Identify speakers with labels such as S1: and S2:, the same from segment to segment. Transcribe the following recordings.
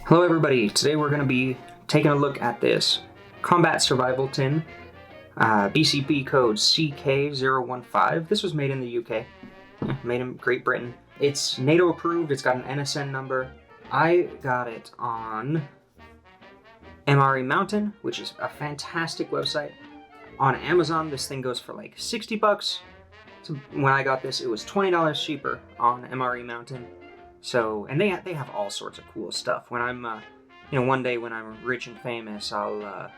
S1: Hello everybody, today we're going to be taking a look at this combat survival tin, BCP code CK015. This was made in the UK, made in Great Britain. It's NATO approved, it's got an NSN number. I got it on MRE Mountain, which is a fantastic website. On Amazon, this thing goes for like 60 bucks. So when I got this, it was $20 cheaper on MRE Mountain. So, and they have all sorts of cool stuff. When I'm, one day when I'm rich and famous, I'll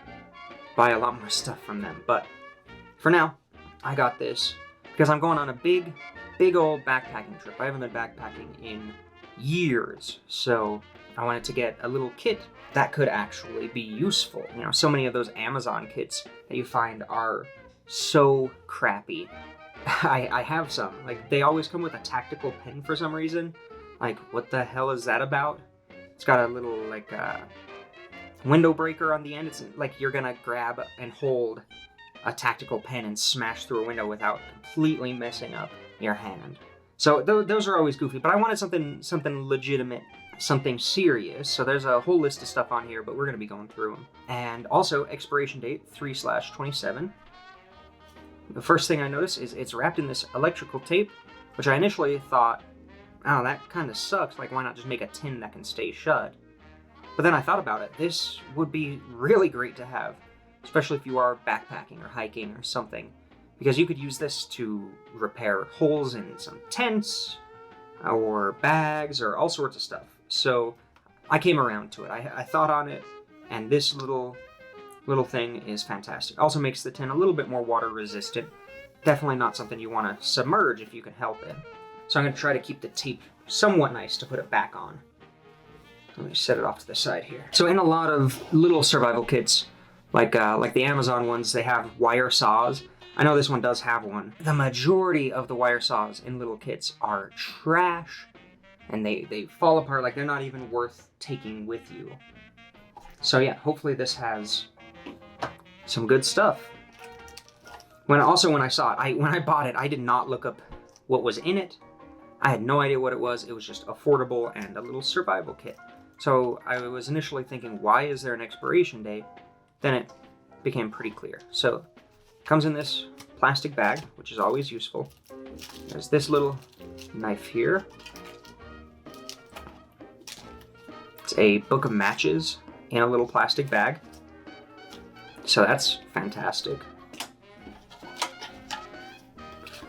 S1: buy a lot more stuff from them. But for now, I got this because I'm going on a big old backpacking trip. I haven't been backpacking in years, so I wanted to get a little kit that could actually be useful. So many of those Amazon kits that you find are so crappy. I have some. Like, they always come with a tactical pin for some reason. Like, what the hell is that about? It's got a little, window breaker on the end. It's like you're gonna grab and hold a tactical pen and smash through a window without completely messing up your hand. So those are always goofy, but I wanted something legitimate, something serious. So there's a whole list of stuff on here, but we're gonna be going through them. And also, expiration date, 3/27. The first thing I noticed is it's wrapped in this electrical tape, which I initially thought, oh, that kind of sucks. Like, why not just make a tin that can stay shut? But then I thought about it. This would be really great to have, especially if you are backpacking or hiking or something, because you could use this to repair holes in some tents or bags or all sorts of stuff. So I came around to it. I thought on it, and this little thing is fantastic. Also makes the tin a little bit more water resistant. Definitely not something you want to submerge if you can help it. So I'm going to try to keep the tape somewhat nice to put it back on. Let me set it off to the side here. So in a lot of little survival kits, like the Amazon ones, they have wire saws. I know this one does have one. The majority of the wire saws in little kits are trash, and they fall apart. Like, they're not even worth taking with you. So yeah, hopefully this has some good stuff. When I saw it, when I bought it, I did not look up what was in it. I had no idea what it was. It was just affordable and a little survival kit. So I was initially thinking, why is there an expiration date? Then it became pretty clear. So it comes in this plastic bag, which is always useful. There's this little knife here. It's a book of matches in a little plastic bag. So that's fantastic.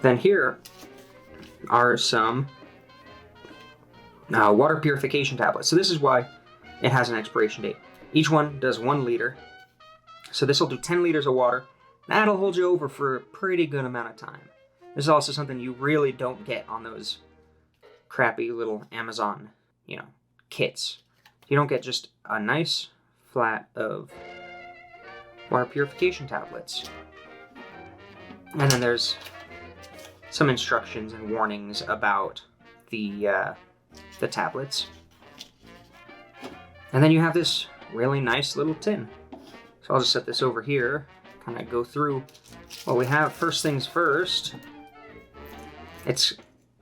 S1: Then here are some water purification tablets. So this is why it has an expiration date. Each one does 1 liter. So this will do 10 liters of water. That'll hold you over for a pretty good amount of time. This is also something you really don't get on those crappy little Amazon, kits. You don't get just a nice flat of water purification tablets. And then there's some instructions and warnings about the tablets. And then you have this really nice little tin. So I'll just set this over here, kind of go through what we have. First things first, it's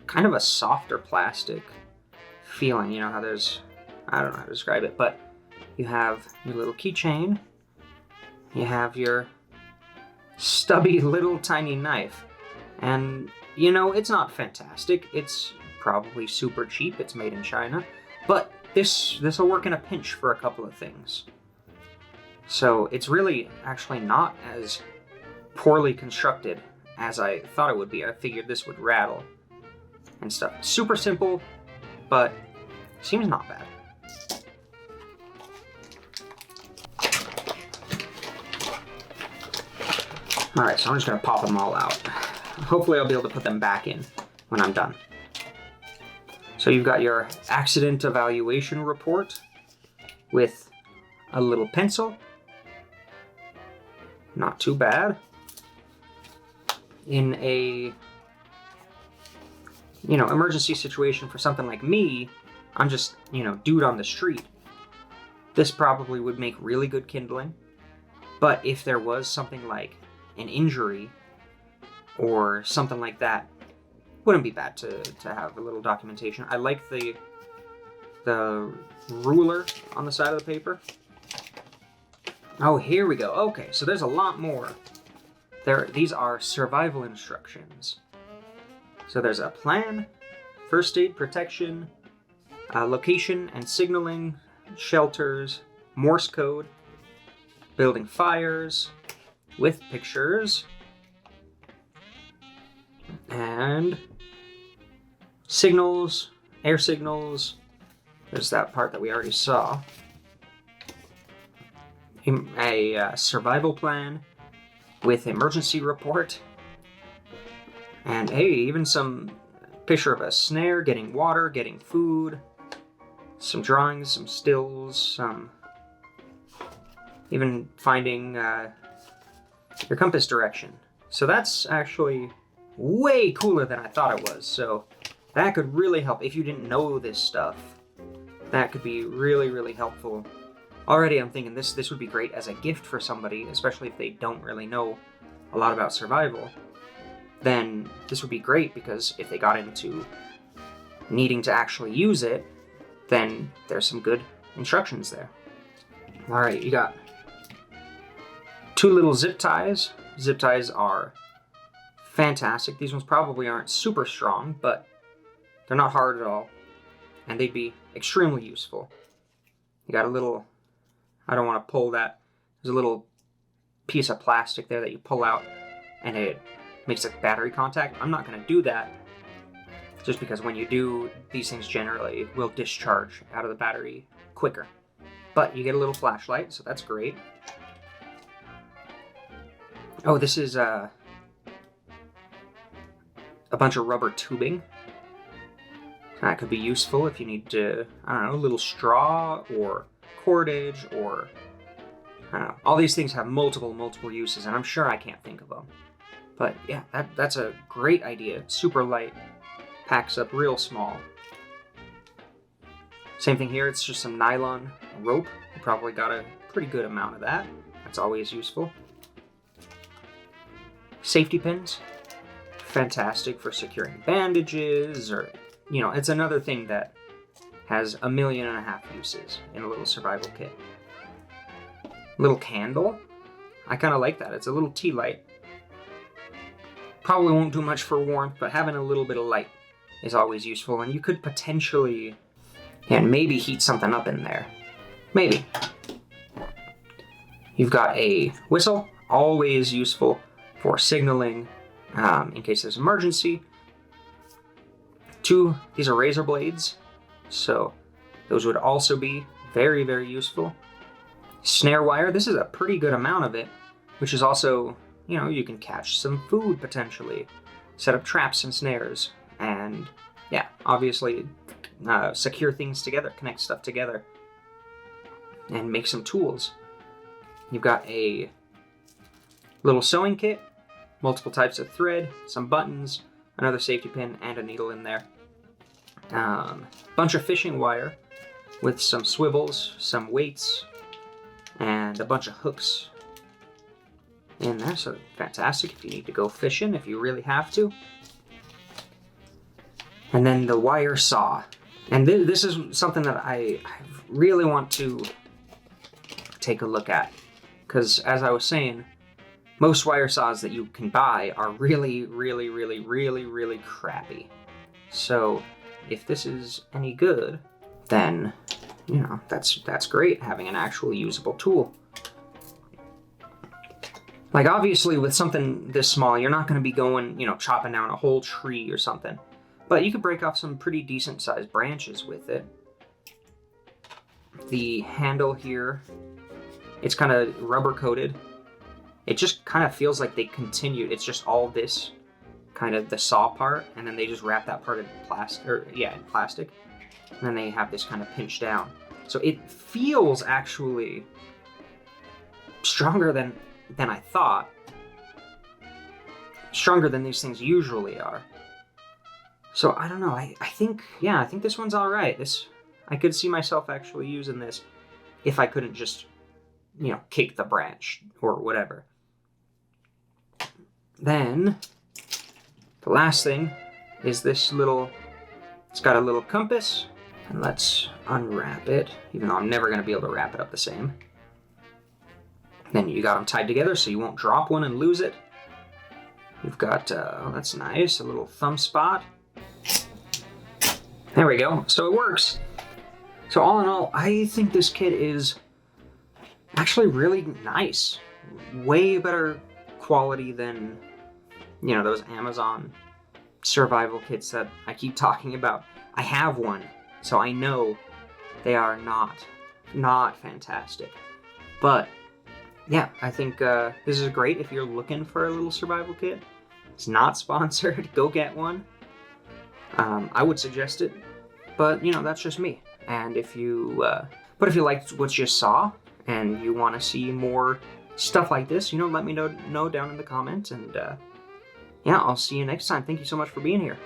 S1: kind of a softer plastic feeling. You know how there's, I don't know how to describe it, but you have your little keychain, you have your stubby little tiny knife. And, it's not fantastic. It's probably super cheap. It's made in China. But this will work in a pinch for a couple of things. So it's really actually not as poorly constructed as I thought it would be. I figured this would rattle and stuff. Super simple, but seems not bad. Alright, so I'm just going to pop them all out. Hopefully I'll be able to put them back in when I'm done. So you've got your accident evaluation report with a little pencil. Not too bad. In a, emergency situation for something like me, I'm just, dude on the street. This probably would make really good kindling. But if there was something like an injury or something like that, wouldn't be bad to have a little documentation. I like the the ruler on the side of the paper. Oh, here we go. Okay, so there's a lot more. These are survival instructions. So there's a plan, first aid, protection, location and signaling, shelters, Morse code, building fires with pictures, and signals, air signals. There's that part that we already saw. A survival plan with emergency report. And hey, even some picture of a snare, getting water, getting food, some drawings, some stills, some even finding your compass direction. So that's actually way cooler than I thought it was. So that could really help if you didn't know this stuff. That could be really, really helpful. Already I'm thinking this would be great as a gift for somebody, especially if they don't really know a lot about survival. Then this would be great because if they got into needing to actually use it, then there's some good instructions there. Alright, you got 2 little zip ties. Zip ties are fantastic. These ones probably aren't super strong, but they're not hard at all. And they'd be extremely useful. You got a little, I don't want to pull that, there's a little piece of plastic there that you pull out and it makes a battery contact. I'm not going to do that just because when you do, these things generally will discharge out of the battery quicker. But you get a little flashlight, so that's great. Oh, this is a bunch of rubber tubing. That could be useful if you need to, I don't know, a little straw or cordage or, I don't know. All these things have multiple uses, and I'm sure I can't think of them. But yeah, that's a great idea. Super light, packs up real small. Same thing here, it's just some nylon rope. You probably got a pretty good amount of that. That's always useful. Safety pins. Fantastic for securing bandages, or, you know, it's another thing that has 1.5 million uses in a little survival kit. Little candle. I kind of like that. It's a little tea light. Probably won't do much for warmth, but having a little bit of light is always useful, and you could potentially, and maybe heat something up in there. Maybe. You've got a whistle, always useful for signaling in case there's an emergency. 2, these are razor blades, so those would also be very, very useful. Snare wire, this is a pretty good amount of it, which is also, you know, you can catch some food potentially, set up traps and snares, and yeah, obviously secure things together, connect stuff together, and make some tools. You've got a little sewing kit, multiple types of thread, some buttons, another safety pin, and a needle in there. Bunch of fishing wire with some swivels, some weights, and a bunch of hooks in there, so fantastic if you need to go fishing, if you really have to. And then the wire saw. And this is something that I really want to take a look at, because as I was saying, most wire saws that you can buy are really, really, really, really, really crappy. So if this is any good, then, you know, that's great, having an actual usable tool. Like, obviously, with something this small, you're not going to be going, you know, chopping down a whole tree or something. But you could break off some pretty decent-sized branches with it. The handle here, it's kind of rubber-coated. It just kind of feels like they continued. It's just all this, kind of the saw part, and then they just wrap that part in plastic. And then they have this kind of pinched down. So it feels actually stronger than I thought. Stronger than these things usually are. So I don't know, I think this one's alright. I could see myself actually using this if I couldn't just, you know, kick the branch or whatever. Then, the last thing is this little, it's got a little compass, And let's unwrap it, even though I'm never going to be able to wrap it up the same. Then you got them tied together so you won't drop one and lose it. You've got, oh, that's nice, a little thumb spot. There we go, so it works. So all in all, I think this kit is actually really nice. Way better quality than, you know, those Amazon survival kits that I keep talking about. I have one, so I know they are not fantastic. But yeah, I think this is great if you're looking for a little survival kit. It's not sponsored, go get one. I would suggest it, but you know, that's just me. And if you liked what you saw and you want to see more stuff like this, you know, let me know down in the comments. And yeah, I'll see you next time. Thank you so much for being here.